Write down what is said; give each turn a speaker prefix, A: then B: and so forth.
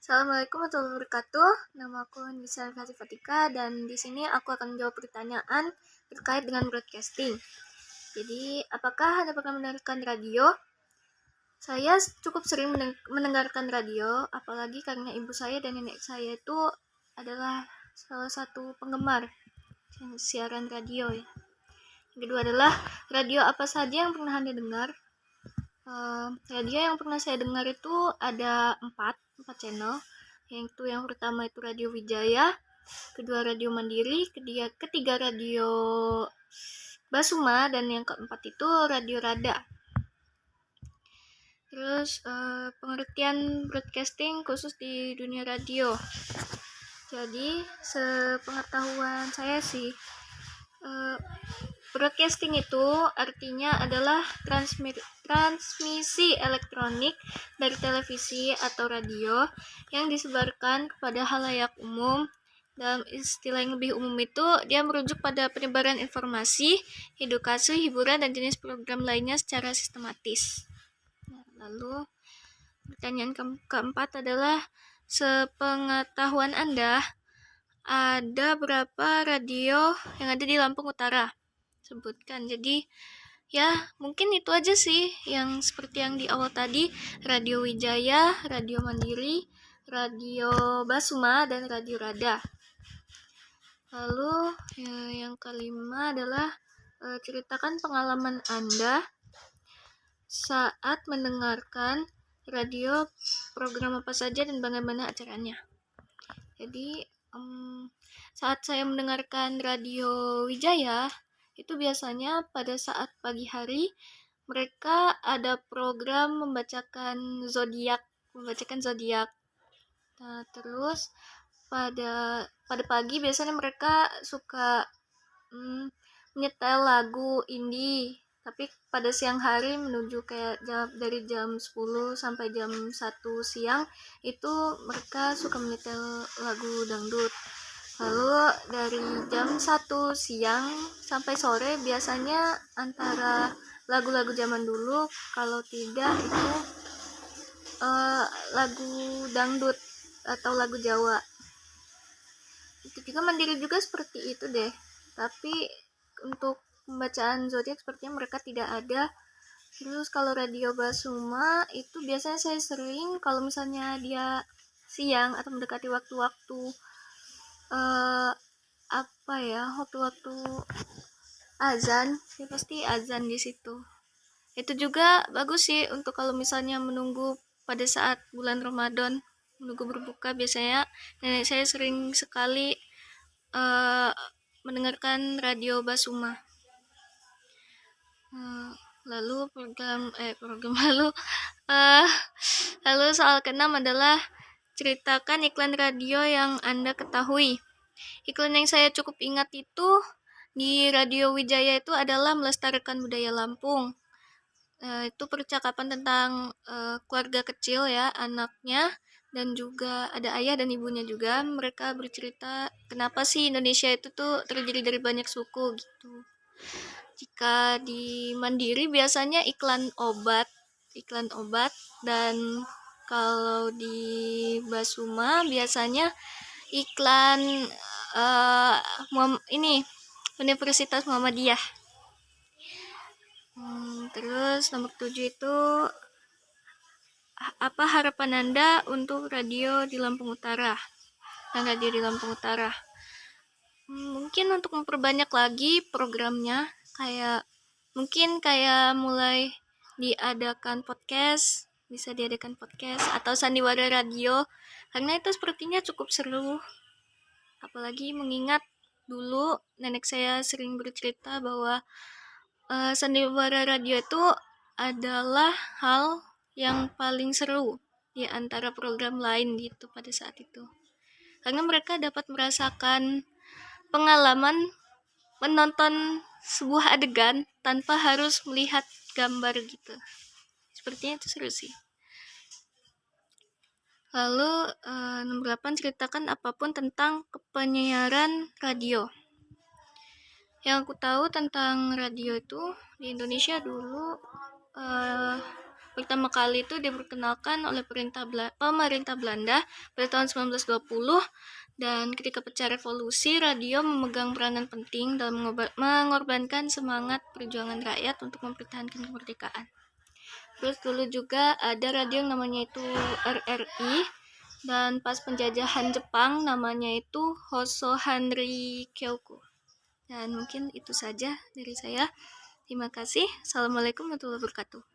A: Assalamualaikum warahmatullahi wabarakatuh. Nama aku Nisa Fatika dan di sini aku akan menjawab pertanyaan terkait dengan broadcasting. Jadi, apakah Anda pernah mendengarkan radio? Saya cukup sering mendengarkan radio, apalagi karena ibu saya dan nenek saya itu adalah salah satu penggemar siaran radio ya. Yang kedua adalah radio apa saja yang pernah Anda dengar? Radio yang pernah saya dengar itu ada empat channel. Yang pertama itu Radio Wijaya, kedua Radio Mandiri, ketiga Radio Basuma, dan yang keempat itu Radio Rada. Terus pengertian broadcasting khusus di dunia radio. Jadi sepengetahuan saya sih, broadcasting itu artinya adalah transmisi elektronik dari televisi atau radio yang disebarkan kepada khalayak umum. Dalam istilah yang lebih umum itu, dia merujuk pada penyebaran informasi, edukasi, hiburan, dan jenis program lainnya secara sistematis. Lalu pertanyaan keempat adalah, sepengetahuan Anda, ada berapa radio yang ada di Lampung Utara? Sebutkan. Jadi ya mungkin itu aja sih yang seperti yang di awal tadi, Radio Wijaya, Radio Mandiri, Radio Basuma, dan Radio Rada. Lalu yang kelima adalah ceritakan pengalaman Anda saat mendengarkan radio, program apa saja dan bagaimana acaranya. Jadi saat saya mendengarkan Radio Wijaya, itu biasanya pada saat pagi hari mereka ada program membacakan zodiak. Nah, terus pada pagi biasanya mereka suka menyetel lagu indie, tapi pada siang hari menuju kayak dari jam 10 sampai jam 1 siang itu mereka suka menyetel lagu dangdut. Lalu dari jam 1 siang sampai sore biasanya antara lagu-lagu zaman dulu, kalau tidak itu lagu dangdut atau lagu Jawa. Itu juga Mandiri juga seperti itu deh. Tapi untuk pembacaan zodiak sepertinya mereka tidak ada. Terus kalau Radio Basuma itu biasanya saya sering kalau misalnya dia siang atau mendekati waktu-waktu waktu-waktu azan, ya pasti azan di situ. Itu juga bagus sih untuk kalau misalnya menunggu pada saat bulan Ramadan, menunggu berbuka. Biasanya nenek saya sering sekali mendengarkan Radio Basuma. Lalu lalu soal keenam adalah ceritakan iklan radio yang Anda ketahui. Iklan yang saya cukup ingat itu di Radio Wijaya itu adalah melestarikan budaya Lampung. Itu percakapan tentang keluarga kecil ya, anaknya, dan juga ada ayah dan ibunya juga. Mereka bercerita kenapa sih Indonesia itu tuh terdiri dari banyak suku gitu. Jika di Mandiri biasanya iklan obat, dan kalau di Basuma biasanya iklan Universitas Muhammadiyah. Terus nomor 7 itu, apa harapan Anda untuk radio di Lampung Utara? Mungkin untuk memperbanyak lagi programnya, kayak mulai bisa diadakan podcast atau sandiwara radio, karena itu sepertinya cukup seru. Apalagi mengingat dulu nenek saya sering bercerita bahwa sandiwara radio itu adalah hal yang paling seru di antara program lain gitu pada saat itu. Karena mereka dapat merasakan pengalaman menonton sebuah adegan tanpa harus melihat gambar gitu. Sepertinya itu seru sih. Lalu nomor 8, ceritakan apapun tentang penyiaran radio. Yang aku tahu tentang radio itu di Indonesia dulu pertama kali itu diperkenalkan oleh pemerintah Belanda pada tahun 1920, dan ketika pecah revolusi, radio memegang peranan penting dalam mengorbankan semangat perjuangan rakyat untuk mempertahankan kemerdekaan. Terus dulu juga ada radio yang namanya itu RRI, dan pas penjajahan Jepang namanya itu Hoso Hanri Kyoku. Dan mungkin itu saja dari saya. Terima kasih. Assalamualaikum warahmatullahi wabarakatuh.